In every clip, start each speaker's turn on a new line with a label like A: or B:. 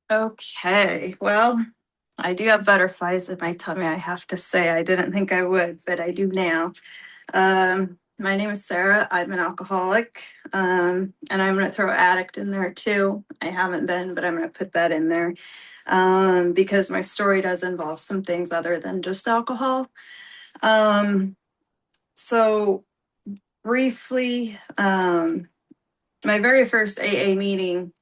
A: Okay, well, I do have butterflies in my tummy, I have to say. I didn't think I would, but I do now. My name is Sarah. I'm an alcoholic, and I'm going to throw addict in there too. I haven't been, but I'm going to put that in there because my story does involve some things other than just alcohol. Um, so, briefly, my very first AA meeting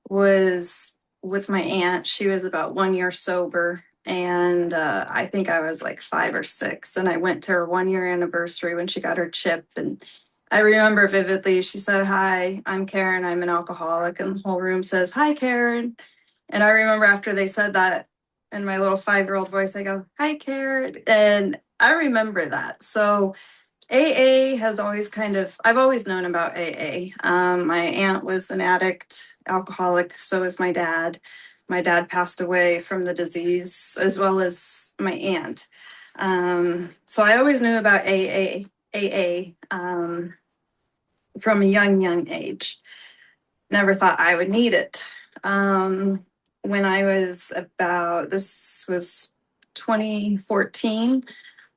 A: was with my aunt. She was about 1 year sober. And I think I was like 5 or 6. And I went to her 1 year anniversary when she got her chip. And I remember vividly, she said, "Hi, I'm Karen. I'm an alcoholic." And the whole room says, "Hi, Karen." And I remember after they said that in my little 5 year old voice, I go, "Hi, Karen." And I remember that. So AA has always I've always known about AA. My aunt was an addict, alcoholic, so is my dad. My dad passed away from the disease, as well as my aunt. So I always knew about AA from a young age. Never thought I would need it. When I was this was 2014,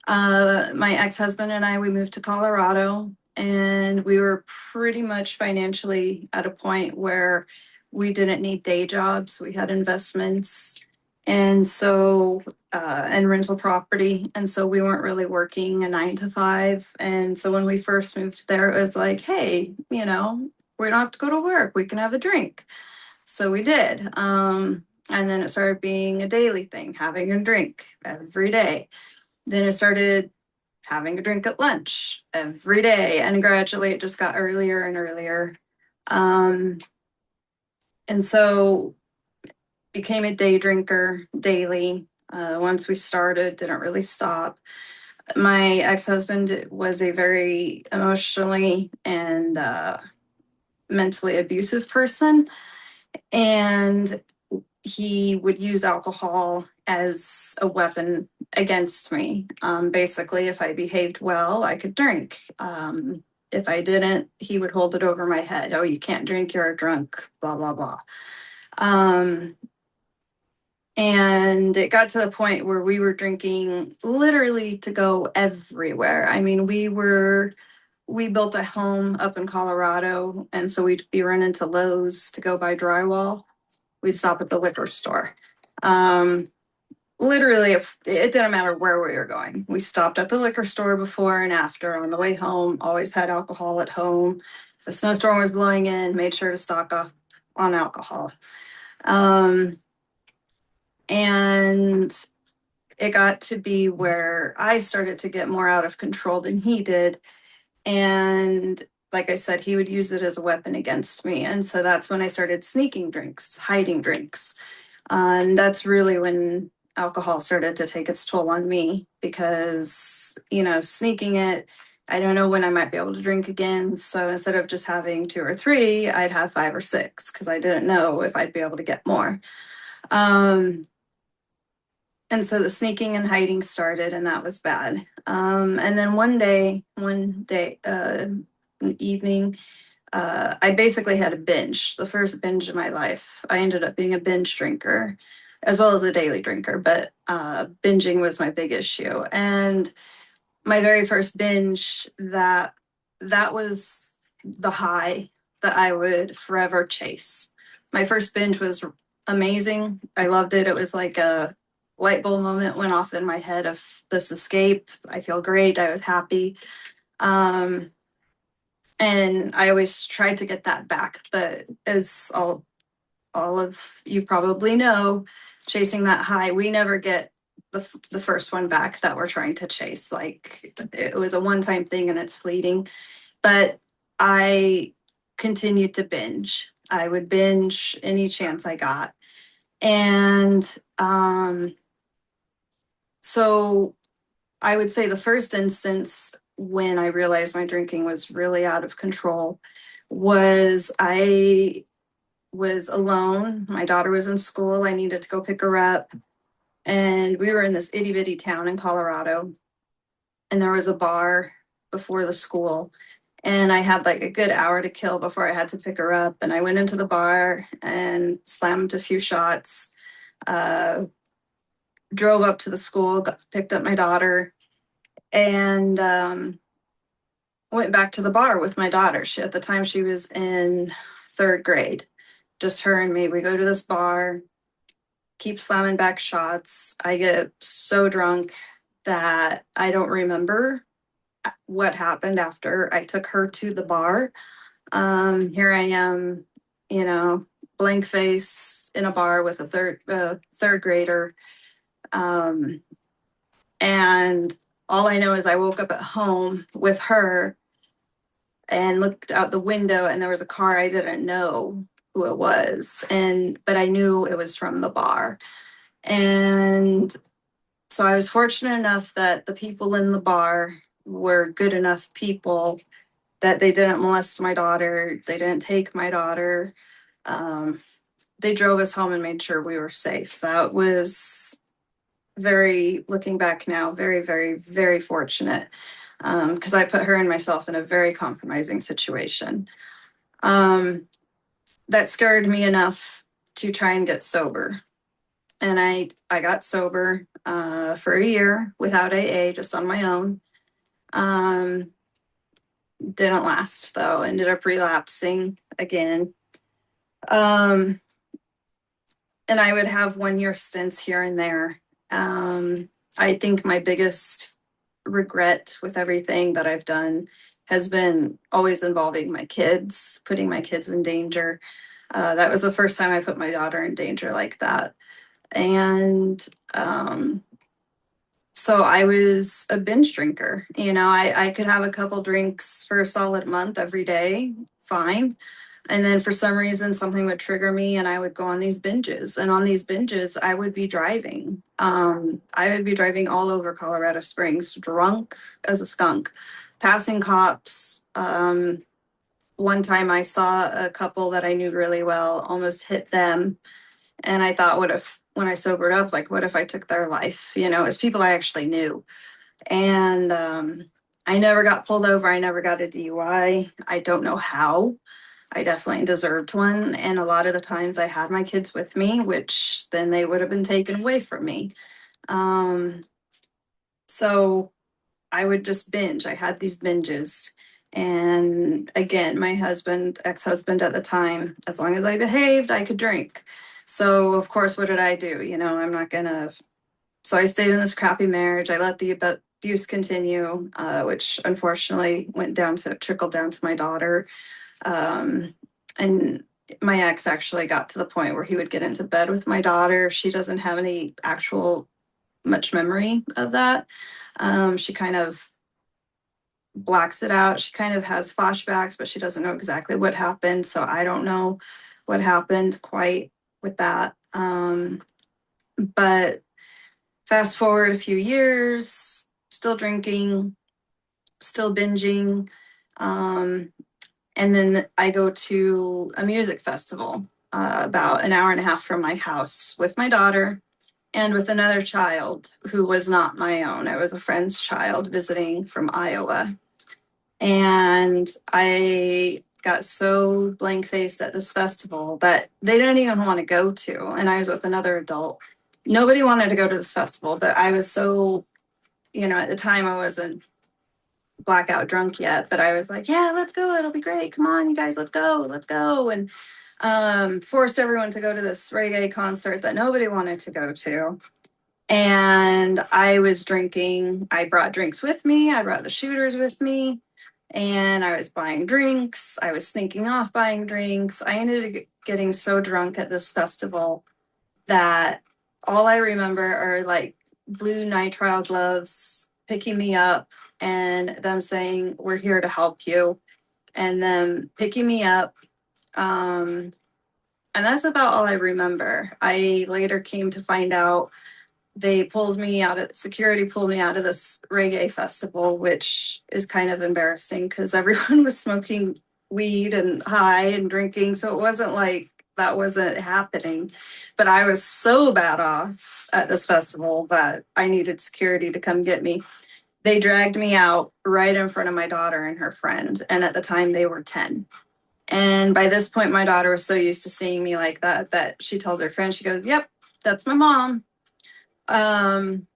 A: my ex-husband and I, we moved to Colorado, and we were pretty much financially at a point where we didn't need day jobs. We had investments and rental property. And so we weren't really working a 9 to 5. And so when we first moved there, it was like, hey, we don't have to go to work. We can have a drink. So we did. And then it started being a daily thing, having a drink every day. Then it started having a drink at lunch every day, and gradually it just got earlier and earlier. And so became a day drinker daily. Once we started, didn't really stop. My ex-husband was a very emotionally and mentally abusive person, and he would use alcohol as a weapon against me. Basically, if I behaved well, I could drink. If I didn't, he would hold it over my head. "Oh, you can't drink, you're a drunk, blah, blah, blah." Um, and it got to the point where we were drinking literally to go everywhere. I mean, we built a home up in Colorado, and so we'd be running to Lowe's to go buy drywall. We'd stop at the liquor store. Um, Literally, if it didn't matter where we were going, we stopped at the liquor store before and after on the way home. Always had alcohol at home. If a snowstorm was blowing in, made sure to stock up on alcohol. Um, and it got to be where I started to get more out of control than he did. And like I said, he would use it as a weapon against me. And so that's when I started sneaking drinks, hiding drinks. And that's really when alcohol started to take its toll on me because, sneaking it, I don't know when I might be able to drink again. So instead of just having 2 or 3, I'd have 5 or 6 because I didn't know if I'd be able to get more. Um, and so the sneaking and hiding started, and that was bad. And then one day, evening, I basically had a binge, the first binge of my life. I ended up being a binge drinker as well as a daily drinker, but binging was my big issue. And my very first binge, that was the high that I would forever chase. My first binge was amazing. I loved it. It was like a light bulb moment went off in my head of this escape. I feel great. I was happy. Um, and I always tried to get that back. But as all of you probably know, chasing that high, we never get the first one back that we're trying to chase. Like it was a one-time thing and it's fleeting. But I continued to binge. I would binge any chance I got. And so I would say the first instance when I realized my drinking was really out of control was I was alone. My daughter was in school. I needed to go pick her up. And we were in this itty bitty town in Colorado. And there was a bar before the school. And I had like a good hour to kill before I had to pick her up. And I went into the bar and slammed a few shots, uh, drove up to the school, picked up my daughter, and went back to the bar with my daughter. At the time, she was in third grade. Just her and me. We go to this bar, keep slamming back shots. I get so drunk that I don't remember what happened after I took her to the bar. Here I am, you know, blank face in a bar with a third grader. Um, and all I know is I woke up at home with her and looked out the window, and there was a car. I didn't know who it was, but I knew it was from the bar. And so I was fortunate enough that the people in the bar were good enough people that they didn't molest my daughter. They didn't take my daughter. Um, they drove us home and made sure we were safe. That was very, looking back now, very, very, very fortunate, because I put her and myself in a very compromising situation. Um, that scared me enough to try and get sober. And I got sober for a year without AA, just on my own. Um, didn't last though. Ended up relapsing again. Um, and I would have 1 year stints here and there. I think my biggest regret with everything that I've done has been always involving my kids, putting my kids in danger. That was the first time I put my daughter in danger like that. And so I was a binge drinker. I could have a couple drinks for a solid month every day, fine. And then for some reason, something would trigger me and I would go on these binges. And on these binges, I would be driving. I would be driving all over Colorado Springs, drunk as a skunk, passing cops. One time I saw a couple that I knew really well, almost hit them. And I thought, what if, when I sobered up, like, what if I took their life? As people I actually knew. And I never got pulled over. I never got a DUI. I don't know how. I definitely deserved one. And a lot of the times I had my kids with me, which then they would have been taken away from me. Um, so I would just binge. I had these binges. And again, my ex-husband at the time, as long as I behaved, I could drink. So, of course, what did I do? I'm not going to. So I stayed in this crappy marriage. I let the abuse continue, which unfortunately trickled down to my daughter. And my ex actually got to the point where he would get into bed with my daughter. She doesn't have any actual much memory of that. She kind of blacks it out. She kind of has flashbacks, but she doesn't know exactly what happened. So I don't know what happened quite with that. But fast forward a few years, still drinking, still binging. And then I go to a music festival about an hour and a half from my house with my daughter and with another child who was not my own. I was a friend's child visiting from Iowa. And I got so blank faced at this festival that they didn't even want to go to. And I was with another adult. Nobody wanted to go to this festival, but I was so, at the time I wasn't blackout drunk yet, but I was like, yeah, let's go. It'll be great. Come on, you guys, let's go. Let's go. And forced everyone to go to this reggae concert that nobody wanted to go to. And I was drinking. I brought drinks with me. I brought the shooters with me. And I was buying drinks. I was sneaking off buying drinks. I ended up getting so drunk at this festival that all I remember are like blue nitrile gloves picking me up and them saying, "We're here to help you," and them picking me up. And that's about all I remember. I later came to find out security pulled me out of this reggae festival, which is kind of embarrassing because everyone was smoking weed and high and drinking. So it wasn't like that wasn't happening. But I was so bad off at this festival that I needed security to come get me. They dragged me out right in front of my daughter and her friend. And at the time, they were 10. And by this point, my daughter was so used to seeing me like that that she tells her friend, she goes, "Yep, that's my mom." Um,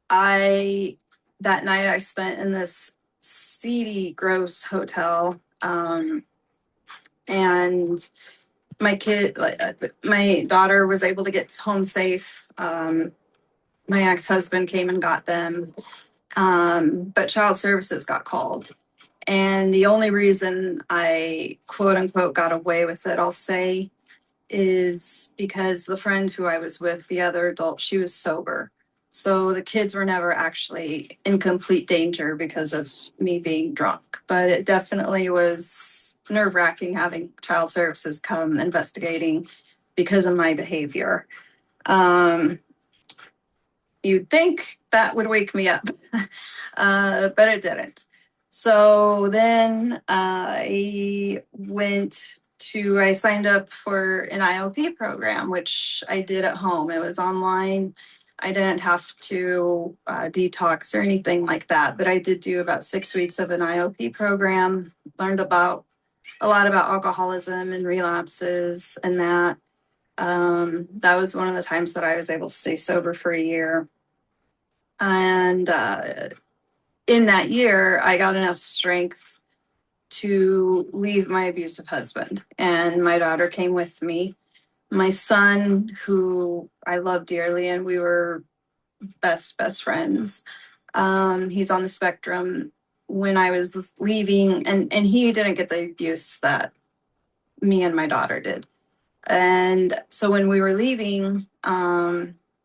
A: I that night I spent in this seedy, gross hotel, and my daughter was able to get home safe. My ex-husband came and got them, but child services got called. And the only reason I quote unquote got away with it, I'll say, is because the friend who I was with, the other adult, she was sober. So the kids were never actually in complete danger because of me being drunk. But it definitely was nerve wracking having child services come investigating because of my behavior. Um, you'd think that would wake me up, but it didn't. So then I signed up for an IOP program, which I did at home. It was online. I didn't have to detox or anything like that, but I did do about 6 weeks of an IOP program, learned about a lot about alcoholism and relapses and that. That was one of the times that I was able to stay sober for a year. And in that year, I got enough strength to leave my abusive husband. And my daughter came with me. My son, who I love dearly, and we were best friends. He's on the spectrum. When I was leaving, and he didn't get the abuse that me and my daughter did. And so when we were leaving,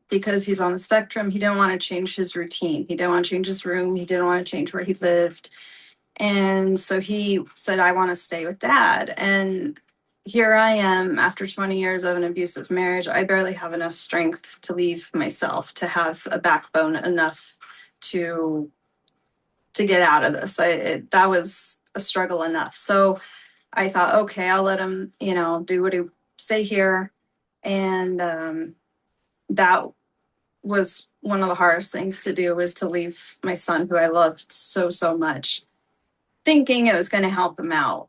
A: because he's on the spectrum, he didn't want to change his routine. He didn't want to change his room. He didn't want to change where he lived. And so he said, "I want to stay with dad." And here I am after 20 years of an abusive marriage. I barely have enough strength to leave myself, to have a backbone enough to get out of this. That was a struggle enough. So I thought, okay, I'll let him, do what he stay here. And that was one of the hardest things to do, was to leave my son, who I loved so much, thinking it was going to help him out.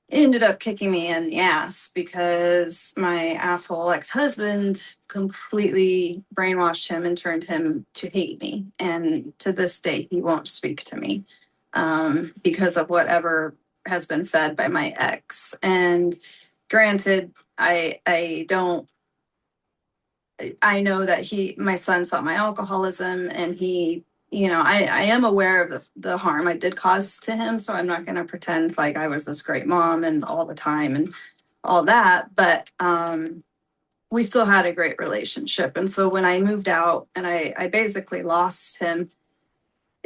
A: It ended up kicking me in the ass because my asshole ex-husband completely brainwashed him and turned him to hate me. And to this day, he won't speak to me because of whatever has been fed by my ex. And granted, I don't I know that my son saw my alcoholism, and I am aware of the harm I did cause to him. So I'm not going to pretend like I was this great mom and all the time and all that. But we still had a great relationship. And so when I moved out and I basically lost him,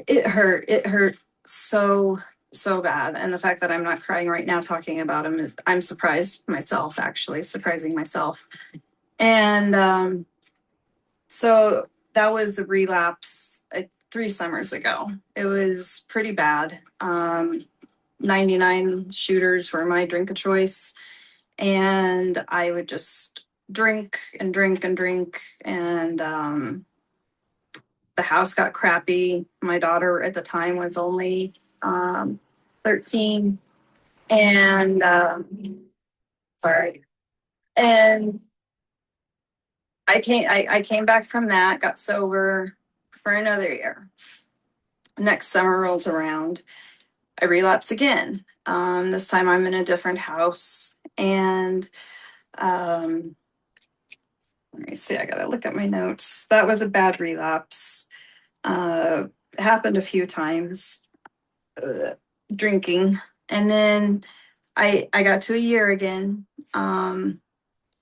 A: it hurt. It hurt so bad. And the fact that I'm not crying right now talking about him is, I'm surprised myself, actually surprising myself. And so that was a relapse 3 summers ago. It was pretty bad. 99 shooters were my drink of choice. And I would just drink and drink and drink. And the house got crappy. My daughter at the time was only 13. And sorry. And I came back from that, got sober for another year. Next summer rolls around, I relapse again. This time I'm in a different house, and let me see, I gotta look at my notes. That was a bad relapse. It happened a few times, drinking, and then I got to a year again.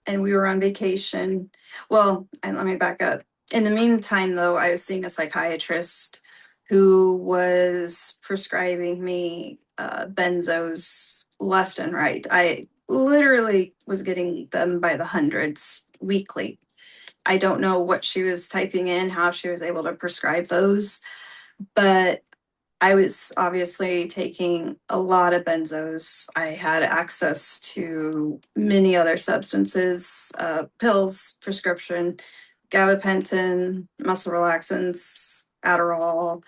A: And we were on vacation. Well, and let me back up. In the meantime, though, I was seeing a psychiatrist who was prescribing me benzos left and right. I literally was getting them by the hundreds weekly. I don't know what she was typing in, how she was able to prescribe those, but I was obviously taking a lot of benzos. I had access to many other substances, pills, prescription, gabapentin, muscle relaxants, Adderall.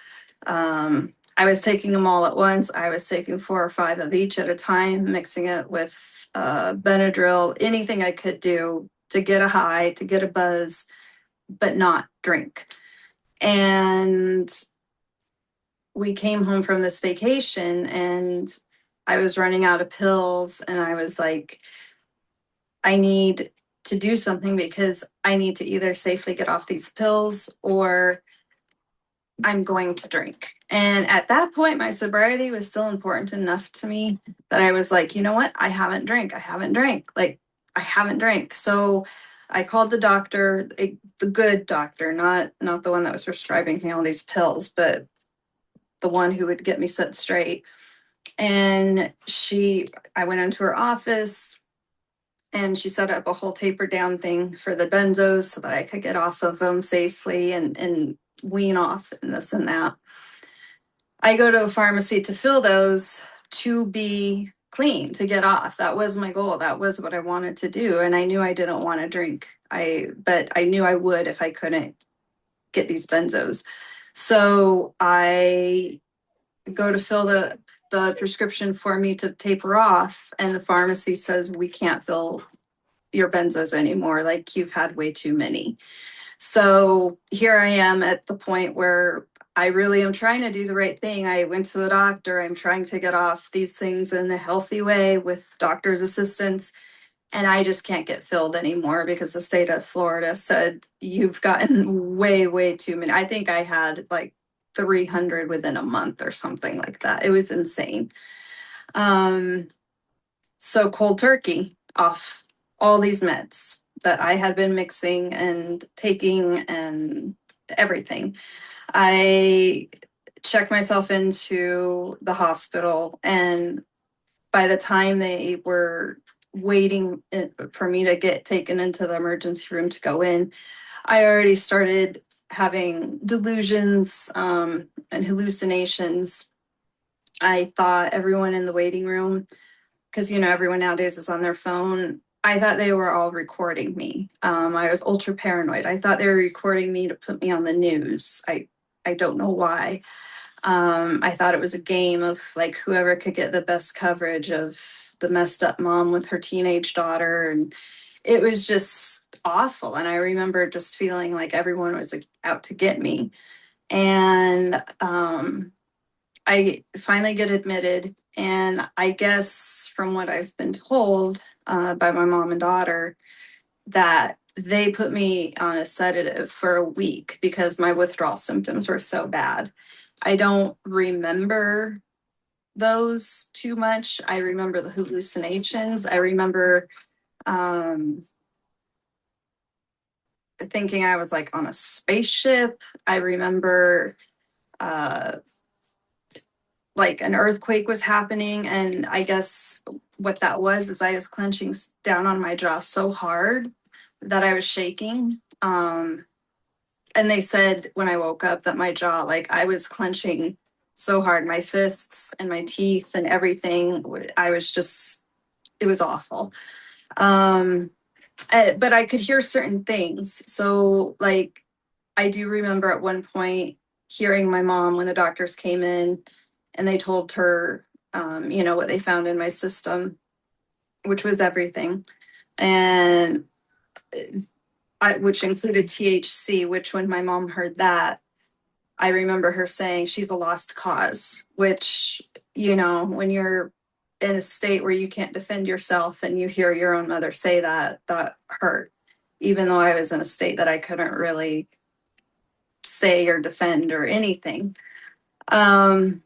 A: I was taking them all at once. I was taking 4 or 5 of each at a time, mixing it with Benadryl, anything I could do to get a high, to get a buzz, but not drink. And we came home from this vacation and I was running out of pills and I was like, I need to do something because I need to either safely get off these pills or I'm going to drink. And at that point, my sobriety was still important enough to me that I was like, you know what? I haven't drank. I haven't drank. Like, I haven't drank. So I called the doctor, the good doctor, not the one that was prescribing me all these pills, but the one who would get me set straight. And I went into her office and she set up a whole taper down thing for the benzos so that I could get off of them safely and wean off and this and that. I go to the pharmacy to fill those to be clean, to get off. That was my goal. That was what I wanted to do. And I knew I didn't want to drink. But I knew I would if I couldn't get these benzos. So I go to fill the prescription for me to taper off, and the pharmacy says we can't fill your benzos anymore. Like you've had way too many. So here I am at the point where I really am trying to do the right thing. I went to the doctor. I'm trying to get off these things in a healthy way with doctor's assistance. And I just can't get filled anymore because the state of Florida said you've gotten way, way too many. I think I had like 300 within a month or something like that. It was insane. Um, so cold turkey off all these meds that I had been mixing and taking and everything. I checked myself into the hospital, and by the time they were waiting for me to get taken into the emergency room to go in, I already started having delusions and hallucinations. I thought everyone in the waiting room, because everyone nowadays is on their phone. I thought they were all recording me. I was ultra paranoid. I thought they were recording me to put me on the news. I don't know why. I thought it was a game of like whoever could get the best coverage of the messed up mom with her teenage daughter, and it was just awful. And I remember just feeling like everyone was like, out to get me. And I finally get admitted, and I guess from what I've been told by my mom and daughter, that they put me on a sedative for a week because my withdrawal symptoms were so bad. I don't remember those too much. I remember the hallucinations. I remember um, thinking I was like on a spaceship. I remember uh, like an earthquake was happening. And I guess what that was is I was clenching down on my jaw so hard that I was shaking. And they said when I woke up that my jaw, like I was clenching so hard, my fists and my teeth and everything. I was just, it was awful. Um, but I could hear certain things. So, like, I do remember at one point hearing my mom when the doctors came in and they told her, what they found in my system, which was everything. And which included THC, which when my mom heard that, I remember her saying she's a lost cause, which, when you're in a state where you can't defend yourself and you hear your own mother say that, that hurt, even though I was in a state that I couldn't really say or defend or anything. And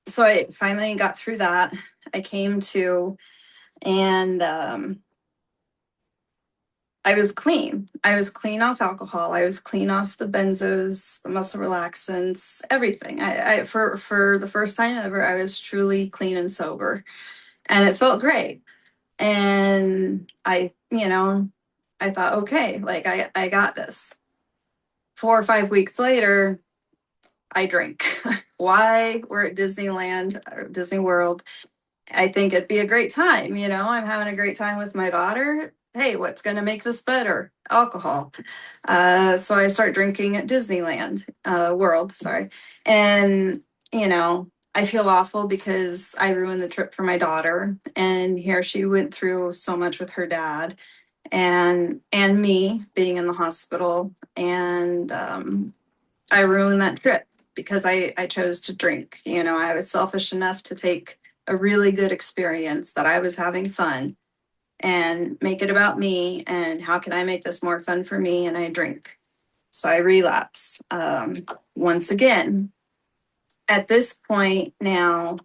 A: so I finally got through that. I came to, and I was clean. I was clean off alcohol. I was clean off the benzos, the muscle relaxants, everything. For the first time ever, I was truly clean and sober, and it felt great. And I thought, okay, like I got this. 4 or 5 weeks later, I drink. Why? We're at Disneyland, or Disney World. I think it'd be a great time. I'm having a great time with my daughter. hey, what's going to make this better? Alcohol. So I start drinking at Disneyland World, sorry. And, you know, I feel awful because I ruined the trip for my daughter. And here she went through so much with her dad and me being in the hospital. And I ruined that trip because I chose to drink. You know, I was selfish enough to take a really good experience that I was having fun and make it about me and how can I make this more fun for me, and I drink. So I relapse once again. At this point now,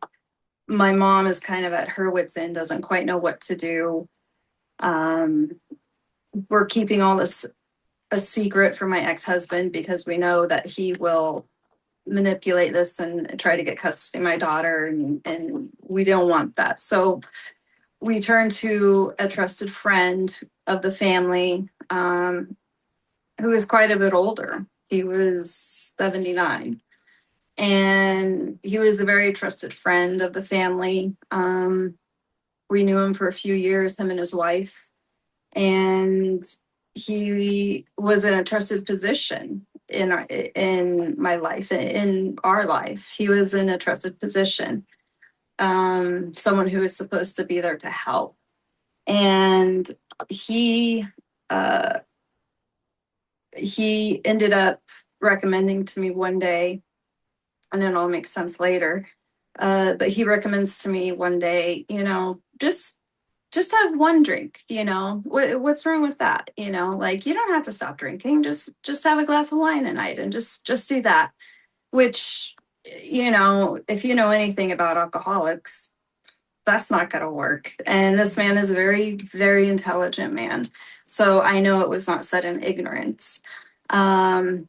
A: my mom is kind of at her wits' end, doesn't quite know what to do. Um, we're keeping all this a secret from my ex-husband because we know that he will manipulate this and try to get custody of my daughter, and we don't want that. So we turned to a trusted friend of the family who was quite a bit older. He was 79. And he was a very trusted friend of the family. We knew him for a few years, him and his wife. And he was in a trusted position in my life, in our life. He was in a trusted position, someone who was supposed to be there to help. And he uh, he ended up recommending to me one day, and it all makes sense later. But he recommends to me one day, you know, just have one drink. You know, what's wrong with that? You know, like you don't have to stop drinking. Just have a glass of wine a night and just do that. Which, you know, if you know anything about alcoholics, that's not going to work. And this man is a very, very intelligent man. So I know it was not said in ignorance. Um,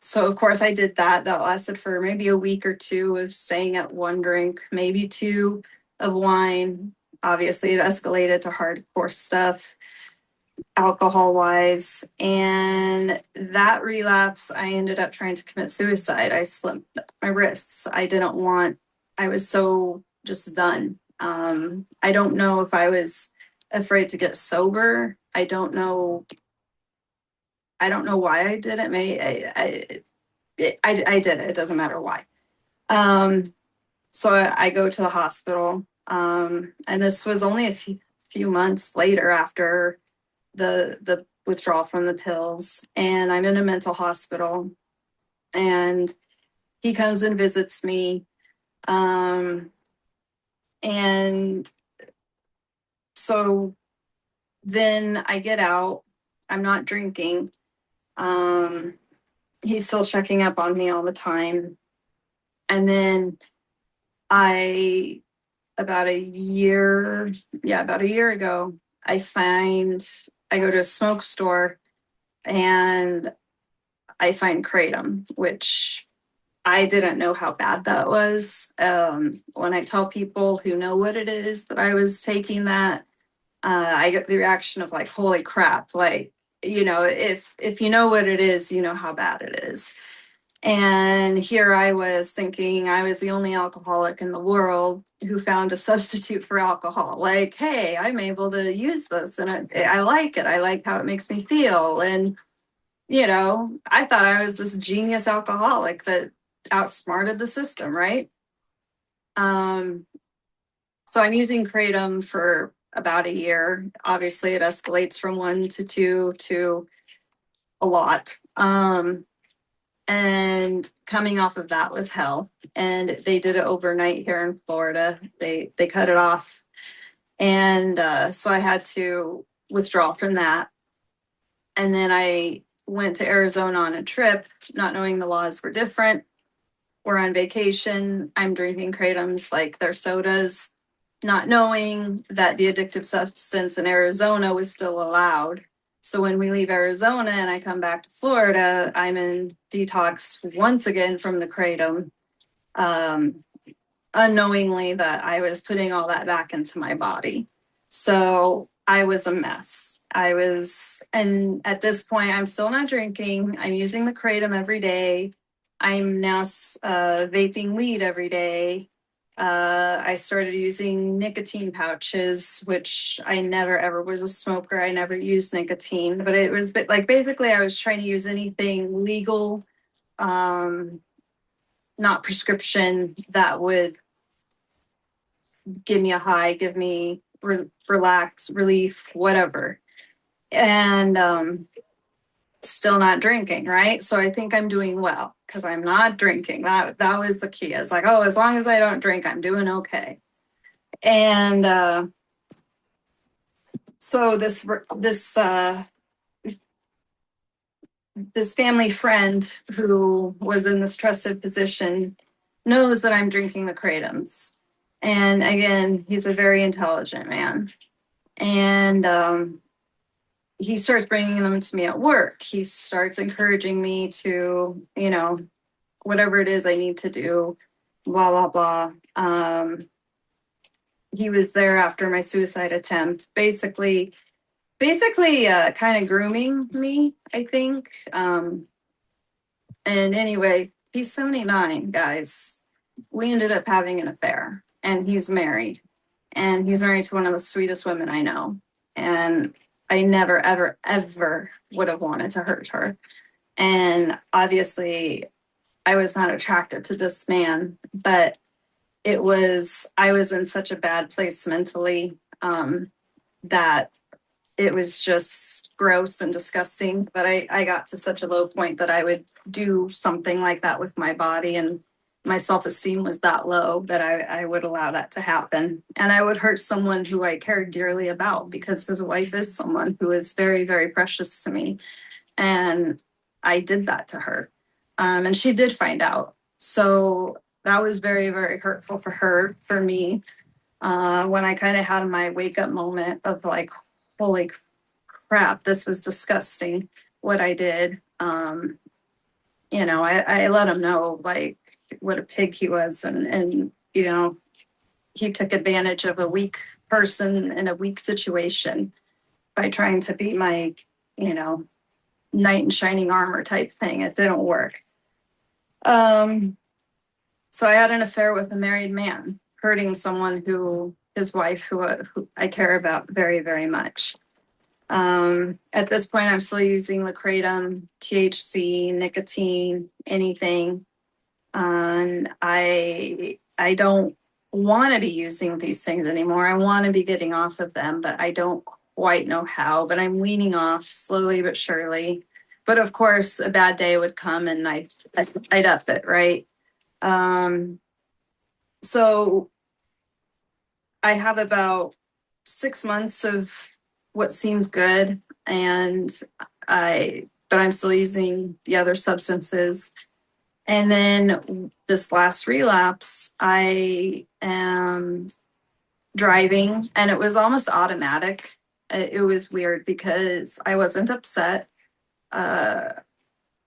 A: so of course I did that. That lasted for maybe a week or two of staying at one drink, maybe two of wine. Obviously, it escalated to hardcore stuff, alcohol wise. And that relapse, I ended up trying to commit suicide. I slipped my wrists. I was so just done. I don't know if I was afraid to get sober. I don't know why I did it. Maybe I did it. It doesn't matter why. Um, so I go to the hospital, and this was only a few months later after the withdrawal from the pills, and I'm in a mental hospital, and he comes and visits me, and so then I get out. I'm not drinking. Um, he's still checking up on me all the time. And then I, about a year ago, I go to a smoke store and I find kratom, which I didn't know how bad that was. When I tell people who know what it is that I was taking that, I get the reaction of like, holy crap, like, you know, if you know what it is, you know how bad it is. And here I was thinking I was the only alcoholic in the world who found a substitute for alcohol. Like, hey, I'm able to use this and I like it. I like how it makes me feel. And, you know, I thought I was this genius alcoholic that outsmarted the system, right? Um, so I'm using Kratom for about a year. Obviously, it escalates from one to two to a lot. And coming off of that was hell. And they did it overnight here in Florida. They cut it off, and so I had to withdraw from that. And then I went to Arizona on a trip, not knowing the laws were different. We're on vacation. I'm drinking Kratoms like they're sodas, not knowing that the addictive substance in Arizona was still allowed. So when we leave Arizona and I come back to Florida, I'm in detox once again from the kratom, um, unknowingly that I was putting all that back into my body. So I was a mess. And at this point, I'm still not drinking. I'm using the kratom every day. I'm now vaping weed every day. I started using nicotine pouches, which I never ever was a smoker. I never used nicotine, but it was like basically I was trying to use anything legal, um, not prescription, that would give me a high, give me relax, relief, whatever. And still not drinking, right? So I think I'm doing well because I'm not drinking. That was the key. It's like, oh, as long as I don't drink, I'm doing okay. And so this family friend who was in this trusted position knows that I'm drinking the kratom. And again, he's a very intelligent man. And he starts bringing them to me at work. He starts encouraging me to, whatever it is I need to do, blah, blah, blah. He was there after my suicide attempt, basically kind of grooming me, I think. And anyway, he's 79, guys. We ended up having an affair, and he's married. And he's married to one of the sweetest women I know. And I never, ever, ever would have wanted to hurt her. And obviously, I was not attracted to this man, but I was in such a bad place mentally, that it was just gross and disgusting. But I got to such a low point that I would do something like that with my body. And my self-esteem was that low that I would allow that to happen. And I would hurt someone who I cared dearly about, because his wife is someone who is very, very precious to me. And I did that to her. And she did find out. So that was very, very hurtful for her, for me. When I kind of had my wake up moment of like, holy crap, this was disgusting what I did. I let him know like what a pig he was, and he took advantage of a weak person in a weak situation by trying to be my, you know, knight in shining armor type thing. It didn't work. So I had an affair with a married man, hurting someone his wife, who I care about very, very much. At this point, I'm still using the kratom, THC, nicotine, anything. And I don't want to be using these things anymore. I want to be getting off of them, but I don't quite know how. But I'm weaning off slowly but surely. But of course, a bad day would come and I'd up it, right? Um, so I have about 6 months of what seems good, and but I'm still using the other substances. And then this last relapse, I am driving, and it was almost automatic. It was weird because I wasn't upset. Uh,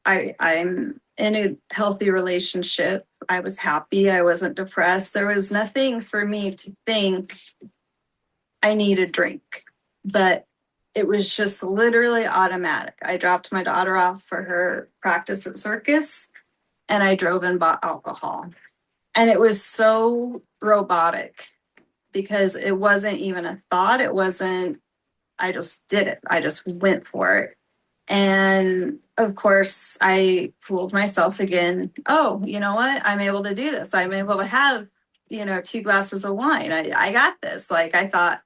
A: I'm in a healthy relationship. I was happy. I wasn't depressed. There was nothing for me to think I need a drink, but it was just literally automatic. I dropped my daughter off for her practice at circus, and I drove and bought alcohol. And it was so robotic because it wasn't even a thought. It wasn't, I just did it. I just went for it. And of course, I fooled myself again. Oh, you know what? I'm able to do this. I'm able to have, 2 glasses of wine. I got this. Like I thought,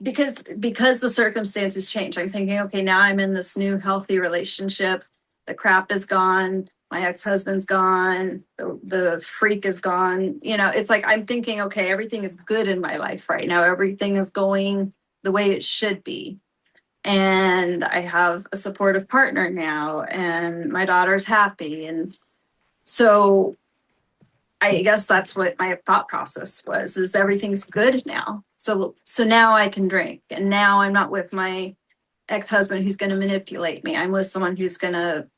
A: because the circumstances change. I'm thinking, okay, now I'm in this new healthy relationship. The crap is gone. My ex-husband's gone. The freak is gone. It's like I'm thinking, okay, everything is good in my life right now. Everything is going the way it should be. And I have a supportive partner now, and my daughter's happy. And so I guess that's what my thought process was, is everything's good now. So now I can drink, and now I'm not with my ex-husband who's going to manipulate me. I'm with someone who's going to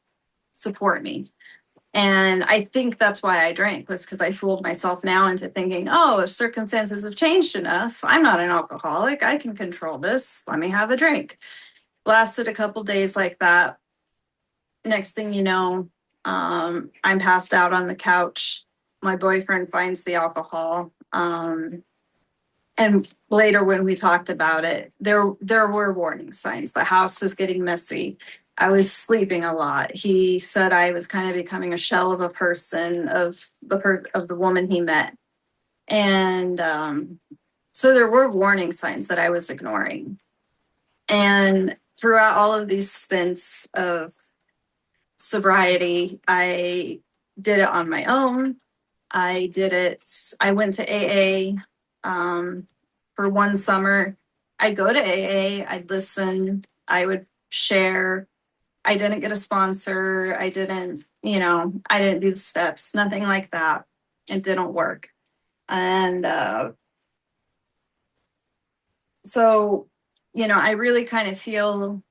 A: support me. And I think that's why I drank, was because I fooled myself now into thinking, oh, if circumstances have changed enough, I'm not an alcoholic. I can control this. Let me have a drink. Lasted a couple days like that. Next thing you know, I'm passed out on the couch. My boyfriend finds the alcohol. And later when we talked about it, there were warning signs. The house was getting messy. I was sleeping a lot. He said I was kind of becoming a shell of a person of the woman he met. And so there were warning signs that I was ignoring. And throughout all of these stints of sobriety, I did it on my own. I went to AA for one summer. I'd go to AA, I'd listen, I would share. I didn't get a sponsor. I didn't do the steps, nothing like that. It didn't work. And so, I really kind of feel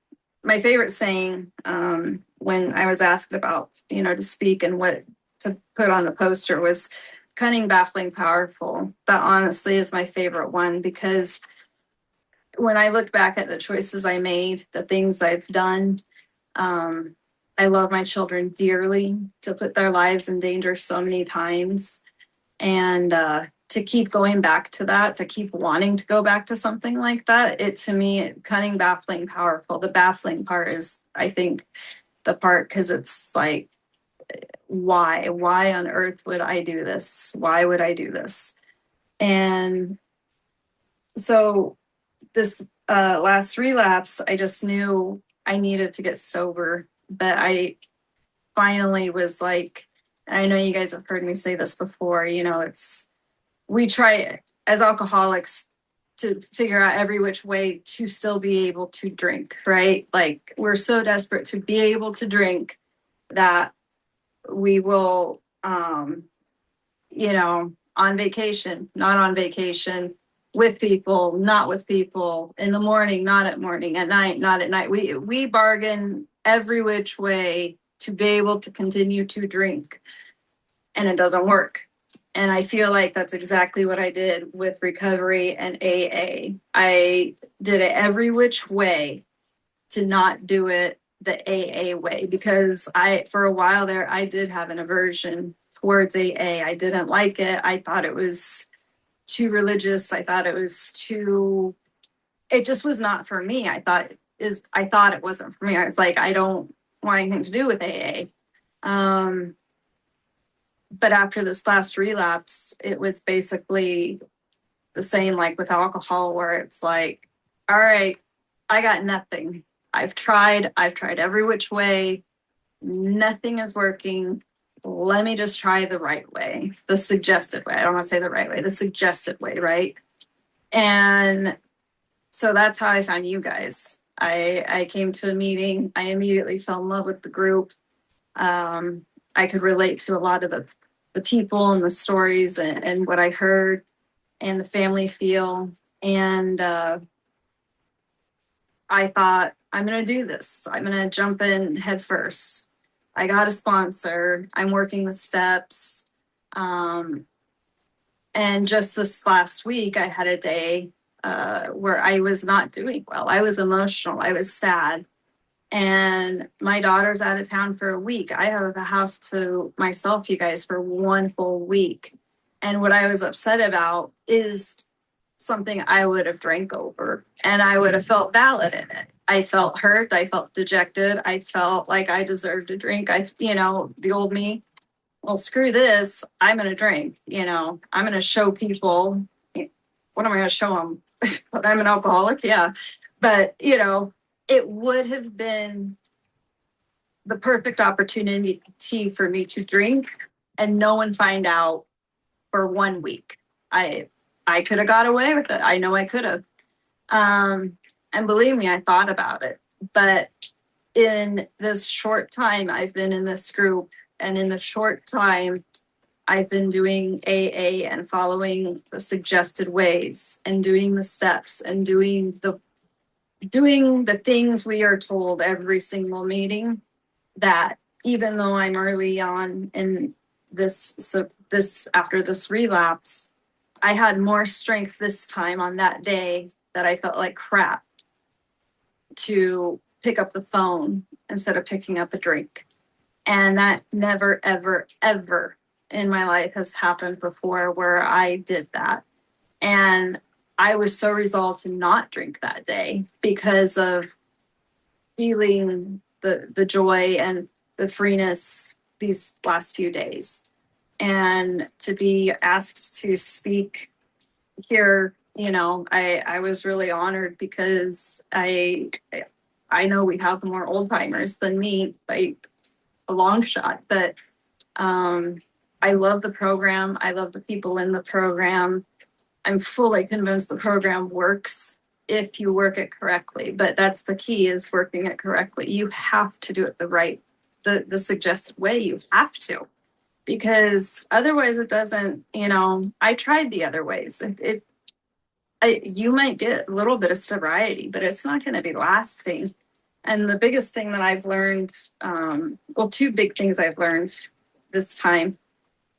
A: my favorite saying when I was asked about, to speak and what to put on the poster was cunning, baffling, powerful. That honestly is my favorite one, because when I look back at the choices I made, the things I've done, I love my children dearly. To put their lives in danger so many times, and to keep going back to that, to keep wanting to go back to something like that, to me, cunning, baffling, powerful. The baffling part is, I think, the part, because it's like, why on earth would I do this? Why would I do this? And so this last relapse, I just knew I needed to get sober. But I finally was like, I know you guys have heard me say this before, we try as alcoholics to figure out every which way to still be able to drink, right? Like, we're so desperate to be able to drink that we will, on vacation, not on vacation, with people, not with people, in the morning, not at morning, at night, not at night. We bargain every which way to be able to continue to drink, and it doesn't work. And I feel like that's exactly what I did with recovery and AA. I did it every which way to not do it the AA way, because for a while there, I did have an aversion towards AA. I didn't like it. I thought it was too religious. I thought it just was not for me. I thought it wasn't for me. I was like, I don't want anything to do with AA. But after this last relapse, it was basically the same, like with alcohol, where it's like, all right, I got nothing. I've tried every which way. Nothing is working. Let me just try the right way, the suggested way. I don't want to say the right way, the suggested way, right? And so that's how I found you guys. I came to a meeting. I immediately fell in love with the group. I could relate to a lot of the people and the stories and what I heard, and the family feel. And I thought, I'm going to do this. I'm going to jump in head first. I got a sponsor. I'm working the steps. And just this last week, I had a day where I was not doing well. I was emotional. I was sad. And my daughter's out of town for a week. I have the house to myself, you guys, for one full week. And what I was upset about is something I would have drank over, and I would have felt valid in it. I felt hurt. I felt dejected. I felt like I deserved a drink. The old me, well, screw this. I'm going to drink. I'm going to show people. What am I going to show them? That I'm an alcoholic? Yeah. But, it would have been the perfect opportunity for me to drink and no one find out for 1 week. I could have got away with it. I know I could have. And believe me, I thought about it. But in this short time I've been in this group, and in the short time I've been doing AA and following the suggested ways and doing the steps and doing the things we are told every single meeting, that even though I'm early on in after this relapse, I had more strength this time on that day that I felt like crap to pick up the phone instead of picking up a drink. And that never, ever, ever in my life has happened before where I did that. And I was so resolved to not drink that day because of feeling the joy and the freeness these last few days. And to be asked to speak here, I was really honored because I know we have more old timers than me, like a long shot, but I love the program. I love the people in the program. I'm fully convinced the program works if you work it correctly, but that's the key, is working it correctly. You have to do it the suggested way. You have to, because otherwise it doesn't, I tried the other ways. You might get a little bit of sobriety, but it's not going to be lasting. And the biggest thing that I've learned, two big things I've learned this time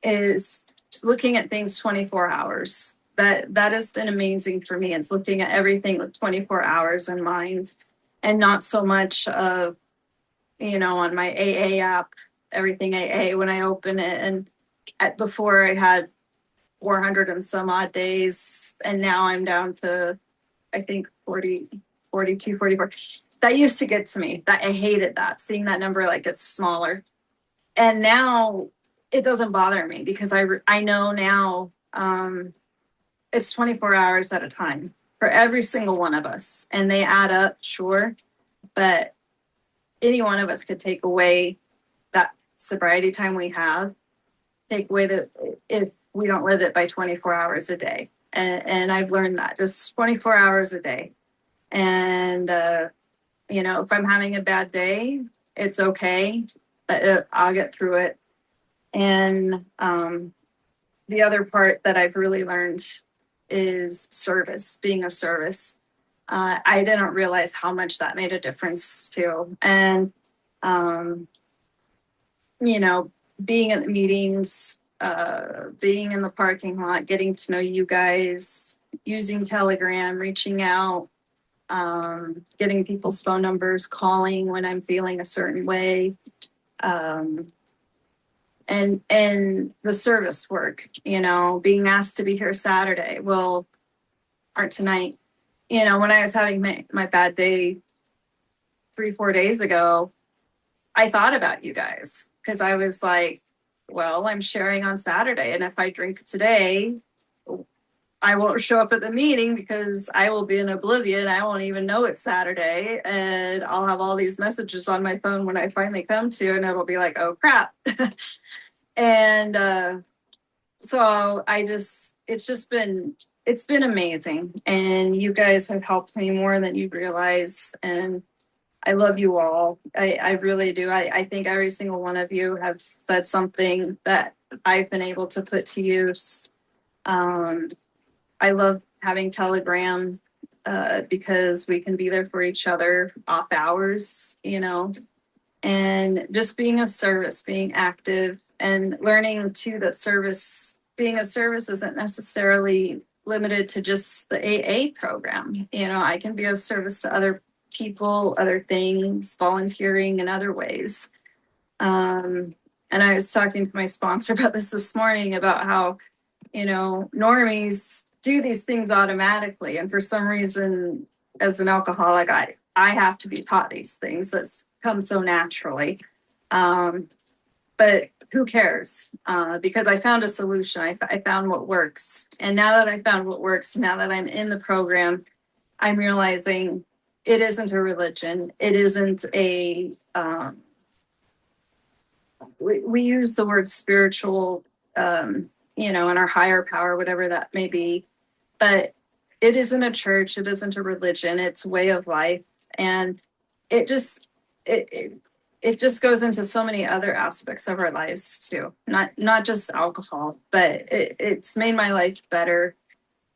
A: is looking at things 24 hours. That has been amazing for me. It's looking at everything with 24 hours in mind, and not so much of, on my AA app, everything AA, when I open it. And before I had 400 and some odd days, and now I'm down to, I think, 40, 42, 44. That used to get to me. That I hated that, seeing that number like it's smaller. And now it doesn't bother me because I know now it's 24 hours at a time for every single one of us. And they add up, sure, but any one of us could take away that sobriety time we have, take away if we don't live it by 24 hours a day. And I've learned that just 24 hours a day. And, if I'm having a bad day, it's okay, but I'll get through it. And the other part that I've really learned is service, being of service. I didn't realize how much that made a difference too. And, being at the meetings, being in the parking lot, getting to know you guys, using Telegram, reaching out, getting people's phone numbers, calling when I'm feeling a certain way. And the service work, being asked to be here Saturday, or tonight. When I was having my bad day 3-4 days ago, I thought about you guys because I was like, well, I'm sharing on Saturday, and if I drink today, I won't show up at the meeting because I will be in oblivion. I won't even know it's Saturday, and I'll have all these messages on my phone when I finally come to, and it'll be like, oh crap. And so it's been amazing, and you guys have helped me more than you realize, and I love you all. I really do. I think every single one of you have said something that I've been able to put to use. I love having Telegram because we can be there for each other off hours, and just being of service, being active, and learning too that being of service isn't necessarily limited to just the AA program. I can be of service to other people, other things, volunteering in other ways. And I was talking to my sponsor about this morning, about how, normies do these things automatically. And for some reason, as an alcoholic, I have to be taught these things that come so naturally. But who cares? Because I found a solution. I found what works. And now that I found what works, now that I'm in the program, I'm realizing it isn't a religion. It isn't we use the word spiritual, in our higher power, whatever that may be. But it isn't a church. It isn't a religion. It's a way of life. And it just goes into so many other aspects of our lives too. Not just alcohol, but it's made my life better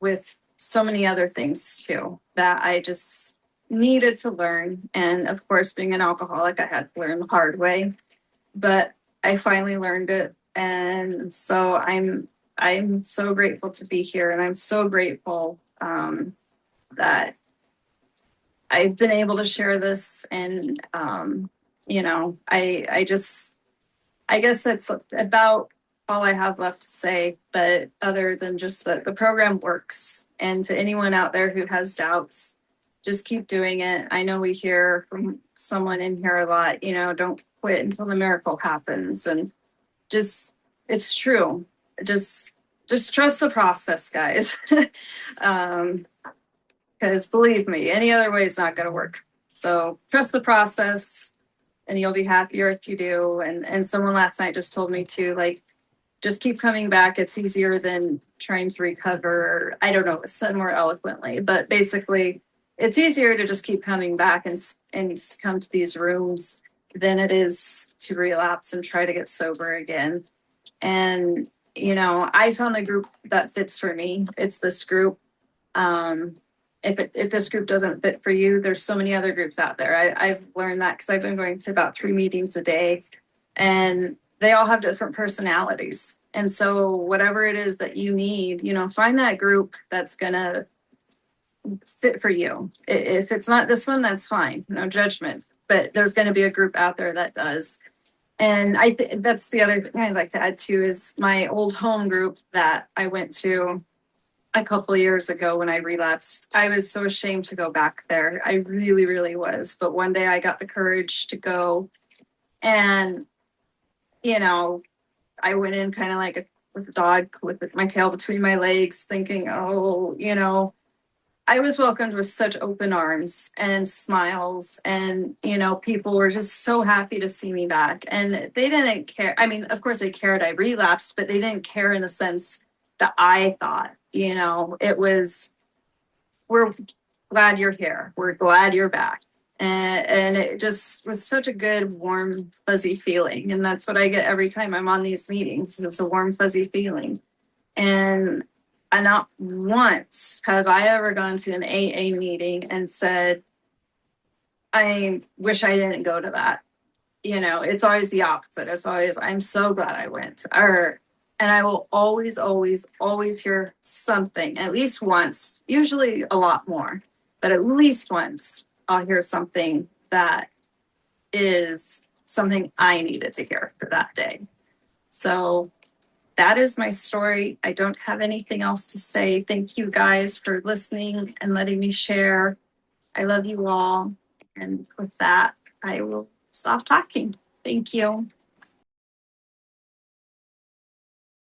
A: with so many other things too that I just needed to learn. And of course, being an alcoholic, I had to learn the hard way, but I finally learned it. And so I'm so grateful to be here, and I'm so grateful that I've been able to share this. And I guess that's about all I have left to say. But other than just that the program works, and to anyone out there who has doubts, just keep doing it. I know we hear from someone in here a lot, don't quit until the miracle happens. And just, it's true. Just just trust the process, guys. Because believe me, any other way is not going to work. So trust the process, and you'll be happier if you do. And someone last night just told me to, like, just keep coming back. It's easier than trying to recover. I don't know, said more eloquently, but basically, it's easier to just keep coming back and come to these rooms than it is to relapse and try to get sober again. And I found the group that fits for me. It's this group. Um, if this group doesn't fit for you, there's so many other groups out there. I've learned that because I've been going to about 3 meetings a day, and they all have different personalities. And so whatever it is that you need, find that group that's gonna fit for you. If it's not this one, that's fine. No judgment. But there's going to be a group out there that does. And that's the other thing I'd like to add too, is my old home group that I went to a couple of years ago when I relapsed. I was so ashamed to go back there. I really, really was. But one day I got the courage to go, and I went in kind of like with a dog with my tail between my legs, thinking, oh, I was welcomed with such open arms and smiles, and people were just so happy to see me back. And they didn't care. I mean, of course they cared I relapsed, but they didn't care in the sense that I thought. It was, we're glad you're here, we're glad you're back. And it just was such a good, warm, fuzzy feeling. And that's what I get every time I'm on these meetings. It's a warm, fuzzy feeling. And not once have I ever gone to an AA meeting and said, I wish I didn't go to that. It's always the opposite. It's always, I'm so glad I went. And I will always, always, always hear something, at least once, usually a lot more, but at least once I'll hear something that is something I needed to hear for that day. So that is my story. I don't have anything else to say. Thank you guys for listening and letting me share. I love you all. And with that, I will stop talking. Thank you.